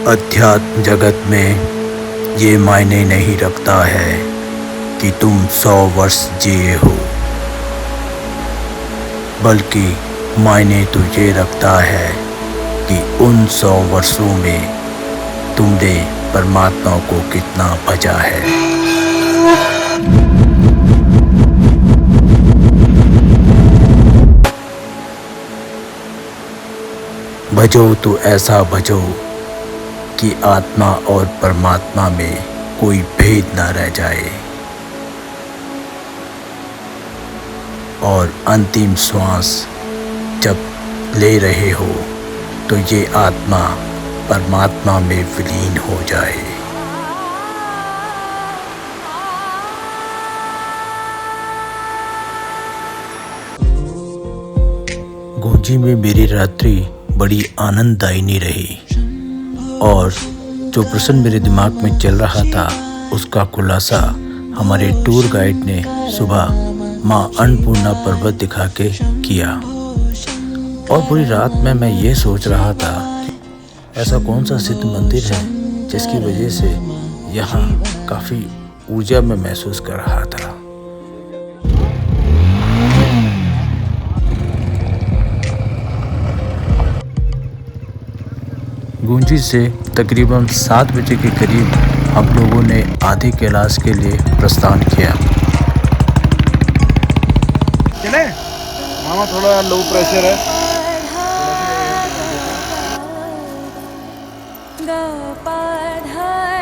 अध्यात्म जगत में ये मायने नहीं रखता है कि तुम 100 वर्ष जिए हो, बल्कि मायने तो ये रखता है कि उन 100 वर्षों में तुमने परमात्मा को कितना भजा है। भजो तो ऐसा भजो कि आत्मा और परमात्मा में कोई भेद न रह जाए, और अंतिम श्वास जब ले रहे हो तो ये आत्मा परमात्मा में विलीन हो जाए। गूंजी में मेरी रात्रि बड़ी आनंददायिनी रही, और जो प्रश्न मेरे दिमाग में चल रहा था उसका खुलासा हमारे टूर गाइड ने सुबह माँ अन्नपूर्णा पर्वत दिखा के किया। और पूरी रात में मैं ये सोच रहा था कि ऐसा कौन सा सिद्ध मंदिर है जिसकी वजह से यहाँ काफ़ी ऊर्जा में महसूस कर रहा था। गूंजी से तकरीबन 7 बजे के करीब हम लोगों ने आधे कैलाश के लिए प्रस्थान किया। चले मामा, थोड़ा लो प्रेशर है।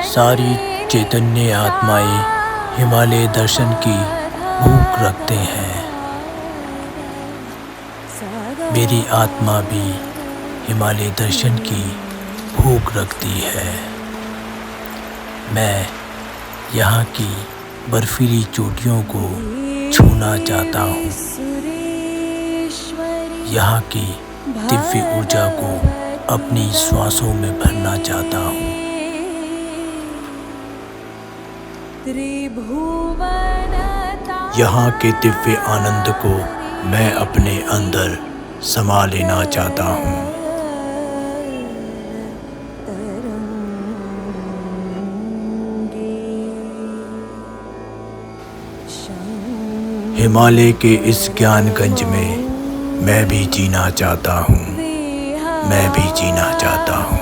सारी चैतन्य आत्माएं हिमालय दर्शन की भूख रखते हैं। मेरी आत्मा भी हिमालय दर्शन की भूख रखती है। मैं यहाँ की बर्फीली चोटियों को छूना चाहता हूँ, यहाँ की दिव्य ऊर्जा को अपनी श्वासों में भरना चाहता हूँ। यहाँ के दिव्य आनंद को मैं अपने अंदर समा लेना चाहता हूँ। हिमालय के इस ज्ञानगंज में मैं भी जीना चाहता हूँ, मैं भी जीना चाहता हूँ।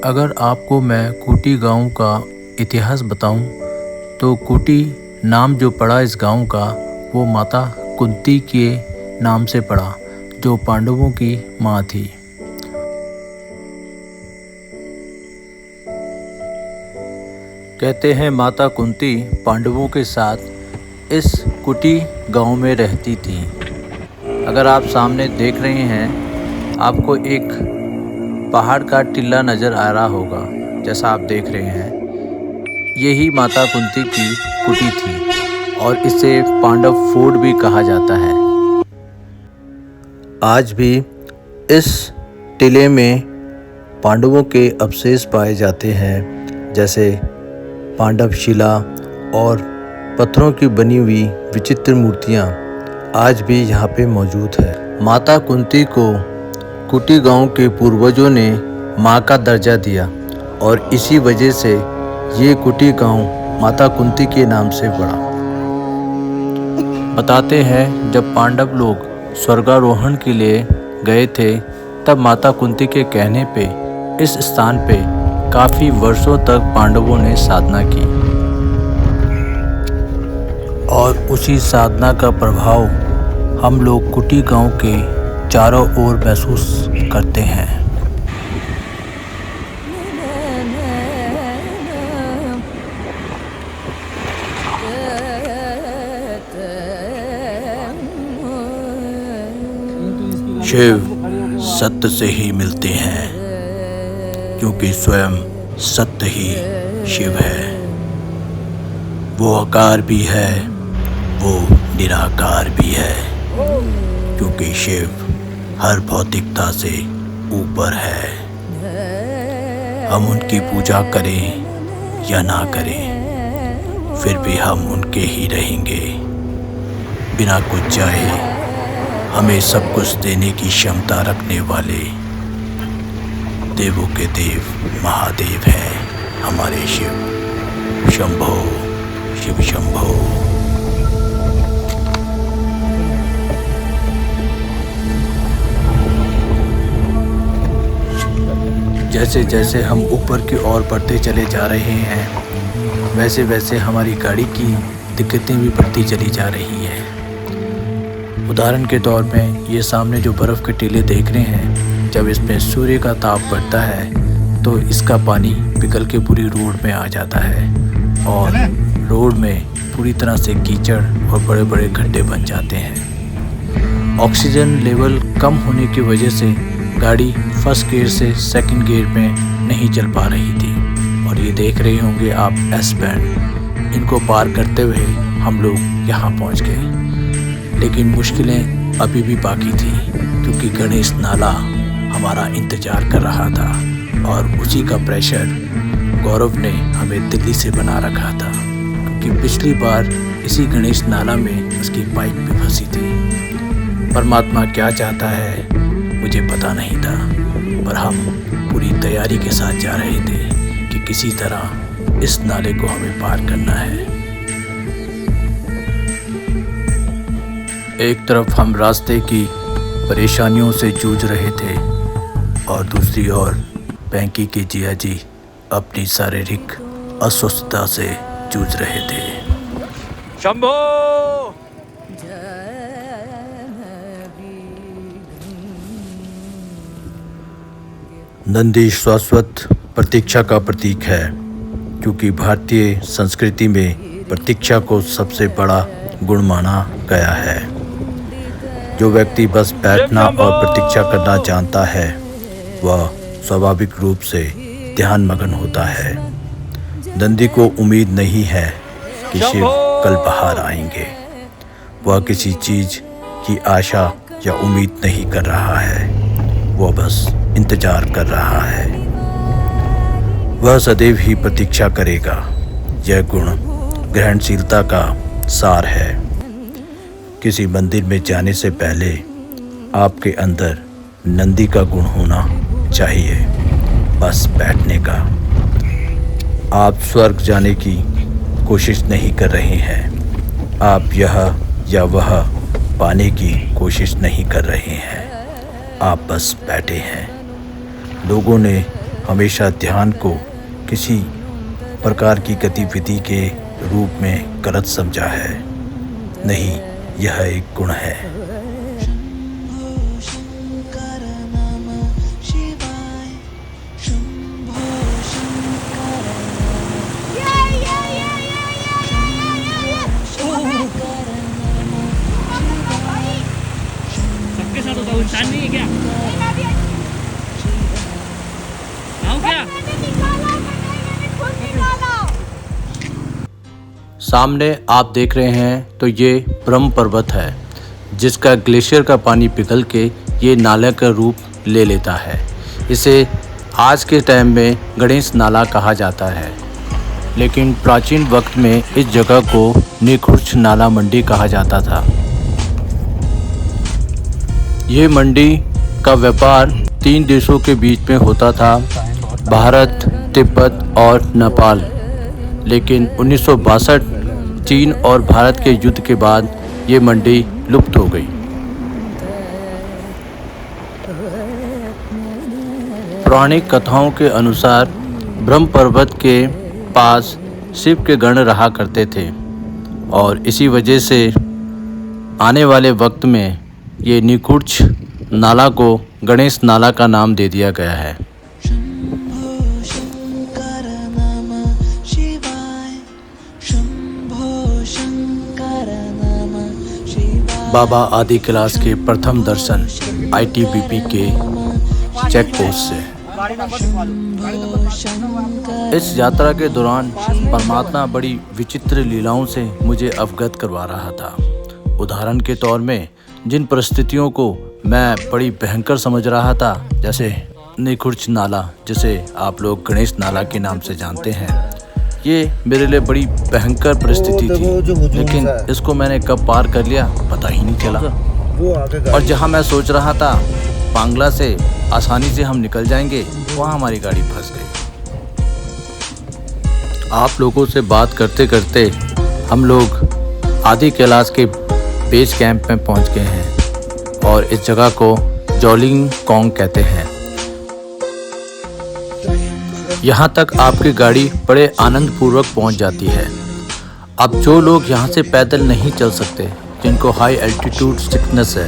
अगर आपको मैं कुटी गांव का इतिहास बताऊं, तो कुटी नाम जो पड़ा इस गांव का वो माता कुंती के नाम से पड़ा, जो पांडवों की माँ थी। कहते हैं माता कुंती पांडवों के साथ इस कुटी गांव में रहती थी। अगर आप सामने देख रहे हैं, आपको एक पहाड़ का टिल्ला नज़र आ रहा होगा, जैसा आप देख रहे हैं। यही माता कुंती की कुटी थी, और इसे पांडव फोर्ट भी कहा जाता है। आज भी इस टिले में पांडवों के अवशेष पाए जाते हैं, जैसे पांडव शिला और पत्थरों की बनी हुई विचित्र मूर्तियाँ आज भी यहाँ पे मौजूद है। माता कुंती को कुटी गांव के पूर्वजों ने माँ का दर्जा दिया, और इसी वजह से ये कुटी गांव माता कुंती के नाम से पड़ा। बताते हैं जब पांडव लोग स्वर्गारोहण के लिए गए थे, तब माता कुंती के कहने पे इस स्थान पे काफ़ी वर्षों तक पांडवों ने साधना की, और उसी साधना का प्रभाव हम लोग कुटी गांव के चारों ओर महसूस करते हैं। शिव सत्य से ही मिलते हैं, क्योंकि स्वयं सत्य ही शिव है। वो आकार भी है, वो निराकार भी है, क्योंकि शिव हर भौतिकता से ऊपर है। हम उनकी पूजा करें या ना करें, फिर भी हम उनके ही रहेंगे। बिना कुछ चाहे हमें सब कुछ देने की क्षमता रखने वाले देवों के देव महादेव हैं हमारे शिव। शंभो शिव शंभो। जैसे जैसे हम ऊपर की ओर बढ़ते चले जा रहे हैं, वैसे वैसे हमारी गाड़ी की दिक्कतें भी बढ़ती चली जा रही हैं। उदाहरण के तौर पे ये सामने जो बर्फ़ के टीले देख रहे हैं, जब इसमें सूर्य का ताप बढ़ता है तो इसका पानी पिघल के पूरी रोड में आ जाता है और रोड में पूरी तरह से कीचड़ और बड़े बड़े गड्ढे बन जाते हैं। ऑक्सीजन लेवल कम होने की वजह से गाड़ी फर्स्ट गियर से सेकंड गियर में नहीं चल पा रही थी। और ये देख रहे होंगे आप एस बैंड, इनको पार करते हुए हम लोग यहाँ पहुँच गए। लेकिन मुश्किलें अभी भी बाकी थी, क्योंकि गणेश नाला हमारा इंतज़ार कर रहा था और उसी का प्रेशर गौरव ने हमें दिल्ली से बना रखा था, क्योंकि पिछली बार इसी गणेश नाला में उसकी पाइप भी फंसी थी। परमात्मा क्या चाहता है मुझे पता नहीं था, पर हम पूरी तैयारी के साथ जा रहे थे कि किसी तरह इस नाले को हमें पार करना है। एक तरफ हम रास्ते की परेशानियों से जूझ रहे थे और दूसरी ओर बैंकी के जिया जी अपनी शारीरिक अस्वस्थता से जूझ रहे थे। शंभो। नंदी शाश्वत प्रतीक्षा का प्रतीक है, क्योंकि भारतीय संस्कृति में प्रतीक्षा को सबसे बड़ा गुण माना गया है। जो व्यक्ति बस बैठना और प्रतीक्षा करना जानता है, वह स्वाभाविक रूप से ध्यान मग्न होता है। नंदी को उम्मीद नहीं है कि शिव कल बाहर आएंगे। वह किसी चीज़ की आशा या उम्मीद नहीं कर रहा है, वह बस इंतजार कर रहा है। वह सदैव ही प्रतीक्षा करेगा। यह गुण ग्रहणशीलता का सार है। किसी मंदिर में जाने से पहले आपके अंदर नंदी का गुण होना चाहिए, बस बैठने का। आप स्वर्ग जाने की कोशिश नहीं कर रहे हैं, आप यह या वह पाने की कोशिश नहीं कर रहे हैं, आप बस बैठे हैं। लोगों ने हमेशा ध्यान को किसी प्रकार की गतिविधि के रूप में गलत समझा है। नहीं, यह एक गुण है। सबके साथ होता इंसान नहीं है क्या? आओ क्या? सामने आप देख रहे हैं तो ये ब्रह्म पर्वत है, जिसका ग्लेशियर का पानी पिघल के ये नाले का रूप ले लेता है। इसे आज के टाइम में गणेश नाला कहा जाता है, लेकिन प्राचीन वक्त में इस जगह को निखुर्च नाला मंडी कहा जाता था। ये मंडी का व्यापार 3 देशों के बीच में होता था, भारत, तिब्बत और नेपाल। लेकिन 1962 चीन और भारत के युद्ध के बाद ये मंडी लुप्त हो गई। पौराणिक कथाओं के अनुसार ब्रह्म पर्वत के पास शिव के गण रहा करते थे और इसी वजह से आने वाले वक्त में ये निखुर्च नाला को गणेश नाला का नाम दे दिया गया है। बाबा आदि कैलाश के प्रथम दर्शन ITBP के चेक पोस्ट से। इस यात्रा के दौरान परमात्मा बड़ी विचित्र लीलाओं से मुझे अवगत करवा रहा था। उदाहरण के तौर में जिन परिस्थितियों को मैं बड़ी भयंकर समझ रहा था, जैसे निखुर्च नाला, जिसे आप लोग गणेश नाला के नाम से जानते हैं, ये मेरे लिए बड़ी भयंकर परिस्थिति थी, लेकिन इसको मैंने कब पार कर लिया पता ही नहीं चला। और जहाँ मैं सोच रहा था बांग्ला से आसानी से हम निकल जाएंगे, वहाँ हमारी गाड़ी फंस गई। आप लोगों से बात करते करते हम लोग आदि कैलाश के बेस कैंप में पहुँच गए हैं और इस जगह को जोलिंग कोंग कहते हैं। यहाँ तक आपकी गाड़ी बड़े आनंद पूर्वक पहुँच जाती है। अब जो लोग यहाँ से पैदल नहीं चल सकते, जिनको हाई एल्टीट्यूड सिकनेस है,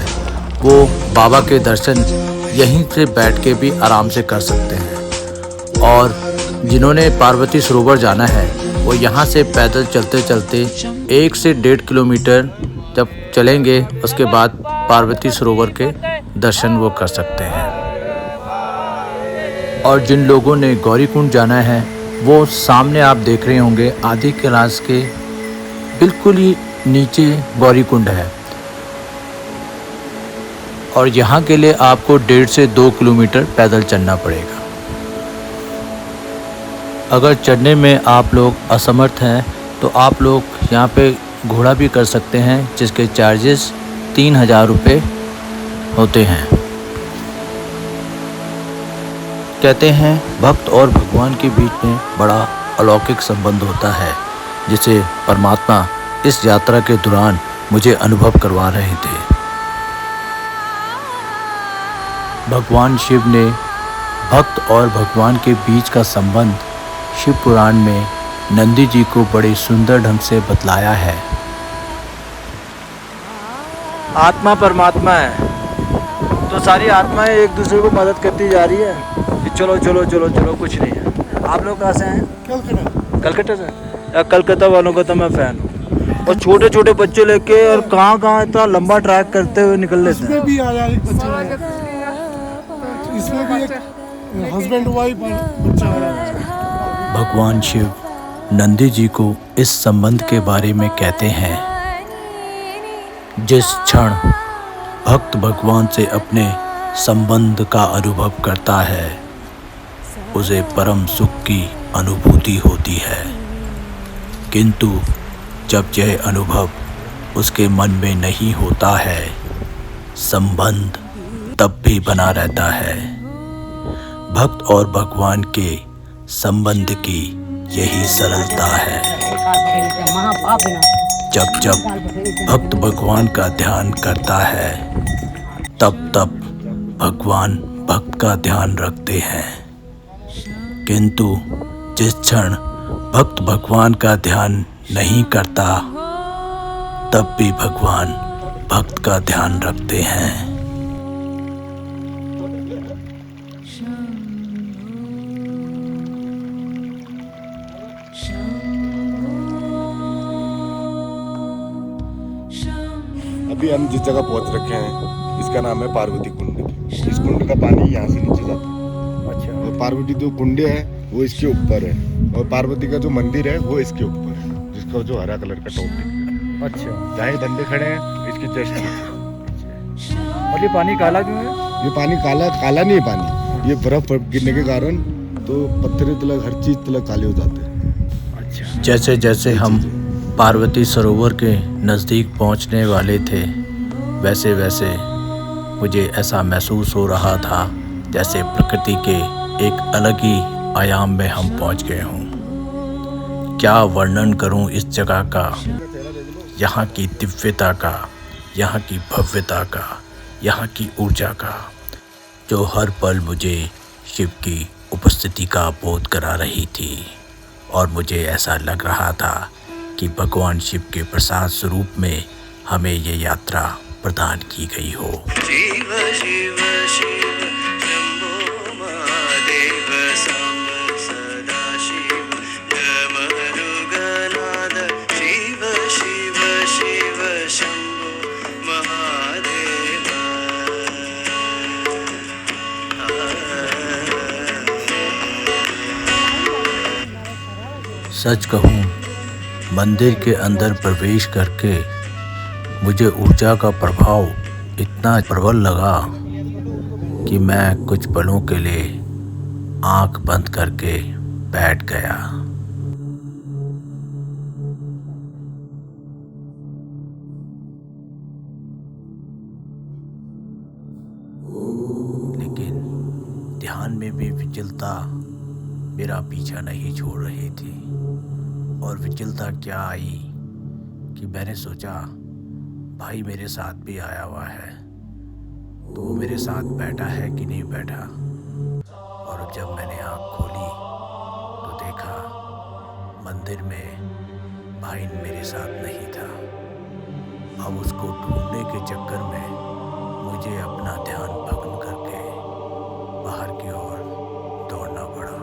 वो बाबा के दर्शन यहीं से बैठ के भी आराम से कर सकते हैं। और जिन्होंने पार्वती सरोवर जाना है वो यहाँ से पैदल चलते चलते 1 से 1.5 किलोमीटर जब चलेंगे उसके बाद पार्वती सरोवर के दर्शन वो कर सकते हैं। और जिन लोगों ने गौरीकुंड जाना है वो सामने आप देख रहे होंगे आदि कैलाश के बिल्कुल ही नीचे गौरीकुंड है और यहाँ के लिए आपको 1.5 से 2 किलोमीटर पैदल चलना पड़ेगा। अगर चढ़ने में आप लोग असमर्थ हैं तो आप लोग यहाँ पे घोड़ा भी कर सकते हैं, जिसके चार्जेस 3000 रुपये होते हैं। कहते हैं भक्त और भगवान के बीच में बड़ा अलौकिक संबंध होता है, जिसे परमात्मा इस यात्रा के दौरान मुझे अनुभव करवा रहे थे। भगवान शिव ने भक्त और भगवान के बीच का संबंध शिव पुराण में नंदी जी को बड़े सुंदर ढंग से बतलाया है। आत्मा परमात्मा है तो सारी आत्माएं एक दूसरे को मदद करती जा रही है कि चलो चलो चलो चलो, कुछ नहीं है। आप लोग कहाँ से हैं? कलकत्ता से। या कलकत्ता वालों का तो मैं फ़ैन हूँ। और छोटे छोटे बच्चे लेके और कहाँ इतना लंबा ट्रैक करते हुए निकल लेते हैं। इसमें भी आया एक बच्चा, इसमें भी एक हस्बैंड वाइफ बच्चा आया। भगवान शिव नंदी जी को इस संबंध के बारे में कहते हैं, जिस क्षण भक्त भगवान से अपने संबंध का अनुभव करता है उसे परम सुख की अनुभूति होती है, किंतु जब यह अनुभव उसके मन में नहीं होता है, संबंध तब भी बना रहता है। भक्त और भगवान के संबंध की यही सरलता है। जब जब भक्त भगवान का ध्यान करता है तब तब भगवान भक्त का ध्यान रखते हैं, किंतु जिस क्षण भक्त भगवान का ध्यान नहीं करता तब भी भगवान भक्त का ध्यान रखते हैं। अभी हम जिस जगह पहुंच रखे हैं इसका नाम है पार्वती कुंड। इस कुंड का पानी यहाँ से नीचे जाता है। अच्छा। और पार्वती जो कुंड है वो इसके ऊपर है और पार्वती का जो मंदिर है वो इसके ऊपर है, जिसका जो हरा कलर का टॉप दिख रहा है। अच्छा। जहाँ ये बंदे खड़े हैं इसकी जस्ट नीचे। और ये पानी काला क्यों है? ये पानी काला नहीं है पानी, ये बर्फ गिरने के कारण तो पत्थर तलक हर चीज तलक काले हो जाते हैं। अच्छा। जैसे जैसे हम पार्वती सरोवर के नज़दीक पहुंचने वाले थे वैसे वैसे मुझे ऐसा महसूस हो रहा था जैसे प्रकृति के एक अलग ही आयाम में हम पहुंच गए हों। क्या वर्णन करूं इस जगह का, यहाँ की दिव्यता का, यहाँ की भव्यता का, यहाँ की ऊर्जा का, जो हर पल मुझे शिव की उपस्थिति का बोध करा रही थी। और मुझे ऐसा लग रहा था कि भगवान शिव के प्रसाद स्वरूप में हमें ये यात्रा प्रदान की गई हो। शिव शिव शिव शंभो महादेव सांब सदा शिव मरुगनाद शिव शिव शिव शंभो महादेव। सच कहूँ मंदिर के अंदर प्रवेश करके मुझे ऊर्जा का प्रभाव इतना प्रबल लगा कि मैं कुछ पलों के लिए आंख बंद करके बैठ गया। ध्यान में भी विचलता मेरा पीछा नहीं छोड़ रही थी। और विचलता क्या आई कि मैंने सोचा भाई मेरे साथ भी आया हुआ है, तो वो मेरे साथ बैठा है कि नहीं बैठा। और जब मैंने आँख खोली तो देखा मंदिर में भाई मेरे साथ नहीं था। अब उसको ढूंढने के चक्कर में मुझे अपना ध्यान भंग करके बाहर की ओर दौड़ना पड़ा।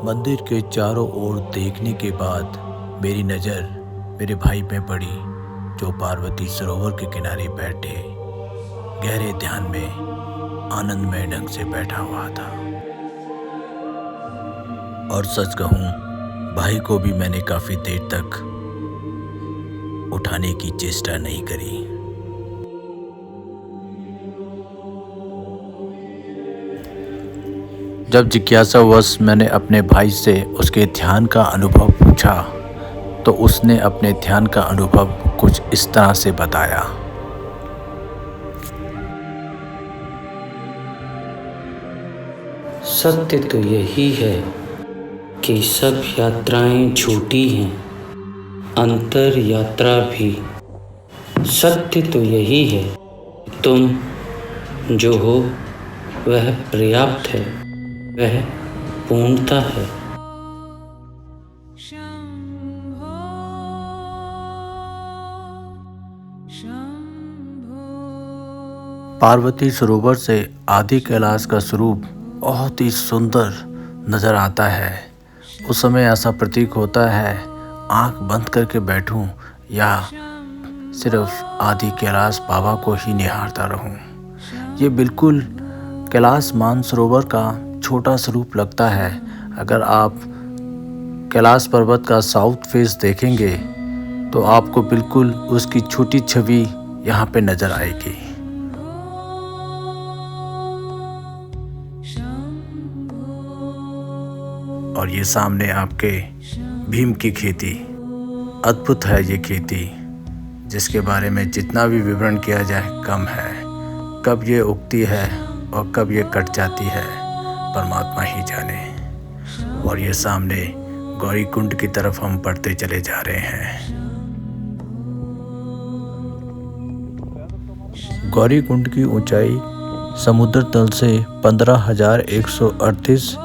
मंदिर के चारों ओर देखने के बाद मेरी नज़र मेरे भाई पे पड़ी, जो पार्वती सरोवर के किनारे बैठे गहरे ध्यान में आनंदमय ढंग से बैठा हुआ था। और सच कहूँ, भाई को भी मैंने काफ़ी देर तक उठाने की चेष्टा नहीं करी। जब जिज्ञासावश मैंने अपने भाई से उसके ध्यान का अनुभव पूछा तो उसने अपने ध्यान का अनुभव कुछ इस तरह से बताया। सत्य तो यही है कि सब यात्राएं झूठी हैं, अंतर यात्रा भी। सत्य तो यही है, तुम जो हो वह पर्याप्त है, वह पूर्णता है। पार्वती सरोवर से आदि कैलाश का स्वरूप बहुत ही सुंदर नज़र आता है। उस समय ऐसा प्रतीक होता है आंख बंद करके बैठूं या सिर्फ आदि कैलाश बाबा को ही निहारता रहूं। ये बिल्कुल कैलाश मानसरोवर का छोटा स्वरूप लगता है। अगर आप कैलाश पर्वत का साउथ फेस देखेंगे तो आपको बिल्कुल उसकी छोटी छवि यहाँ पे नज़र आएगी। और ये सामने आपके भीम की खेती, अद्भुत है ये खेती, जिसके बारे में जितना भी विवरण किया जाए कम है। कब ये उगती है और कब ये कट जाती है परमात्मा ही जाने। और ये सामने गौरी कुंड की तरफ हम बढ़ते चले जा रहे हैं। गौरी कुंड की ऊंचाई समुद्र तल से 15,138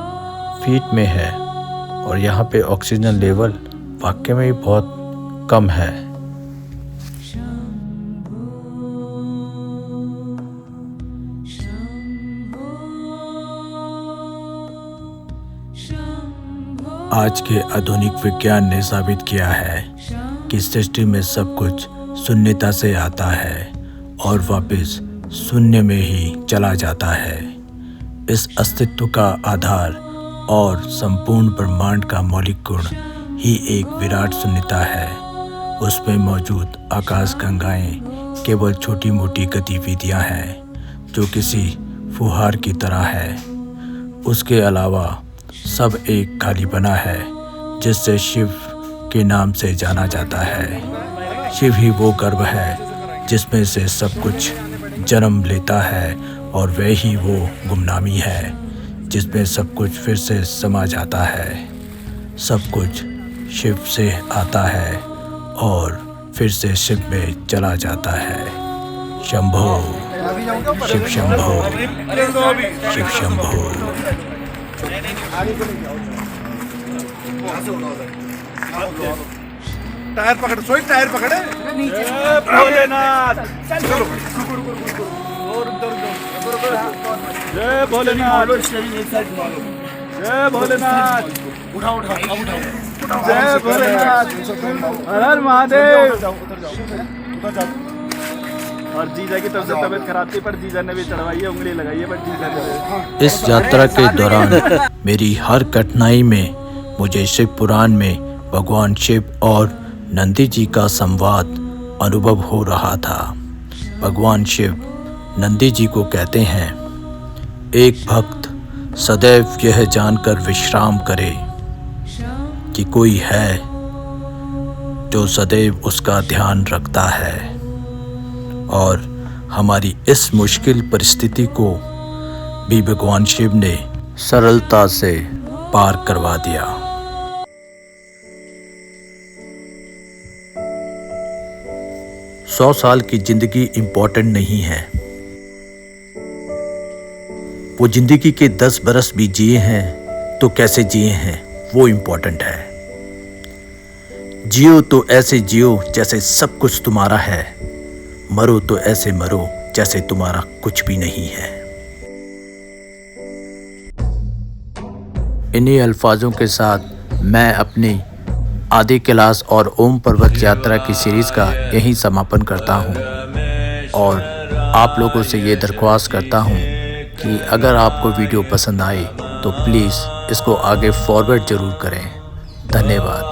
फीट में है और यहाँ पे ऑक्सीजन लेवल वाकई में बहुत कम है। आज के आधुनिक विज्ञान ने साबित किया है कि सृष्टि में सब कुछ शून्यता से आता है और वापस शून्य में ही चला जाता है। इस अस्तित्व का आधार और संपूर्ण ब्रह्मांड का मौलिक गुण ही एक विराट शून्यता है। उसमें मौजूद आकाश गंगाएं केवल छोटी मोटी गतिविधियां हैं जो किसी फुहार की तरह है। उसके अलावा सब एक खाली बना है जिससे शिव के नाम से जाना जाता है। शिव ही वो गर्भ है जिसमें से सब कुछ जन्म लेता है और वह ही वो गुमनामी है जिसमें सब कुछ फिर से समा जाता है। सब कुछ शिव से आता है और फिर से शिव में चला जाता है। शंभो शिव शंभो शिव शंभो। टायर पकड़, सोई टायर पकड़े भोलेनाथ। जय भोलेनाथ, जय भोलेनाथ, उठाओ उठाओ अब उठाओ। जय भोलेनाथ, हर हर महादेव। उधर जाओ। और जीजा की तरफ से तबीयत खराब थी पर जीजा ने भी चढ़वाई है, उंगली लगाई है, बट जीजा ने। इस यात्रा के दौरान मेरी हर कठिनाई में मुझे शिव पुराण में भगवान शिव और नंदी जी का संवाद अनुभव हो रहा था। भगवान शिव नंदी जी को कहते हैं, एक भक्त सदैव यह जानकर विश्राम करे कि कोई है जो सदैव उसका ध्यान रखता है और हमारी इस मुश्किल परिस्थिति को भी भगवान शिव ने सरलता से पार करवा दिया। सौ साल की जिंदगी इम्पोर्टेंट नहीं है, वो जिंदगी के 10 बरस भी जिए हैं तो कैसे जिए हैं वो इम्पोर्टेंट है। जियो तो ऐसे जियो जैसे सब कुछ तुम्हारा है, मरो तो ऐसे मरो जैसे तुम्हारा कुछ भी नहीं है। इन्हीं अल्फाजों के साथ मैं अपनी आदि कैलाश और ओम पर्वत यात्रा की सीरीज़ का यहीं समापन करता हूं और आप लोगों से ये दरख्वास्त करता हूं कि अगर आपको वीडियो पसंद आए तो प्लीज़ इसको आगे फॉरवर्ड ज़रूर करें। धन्यवाद।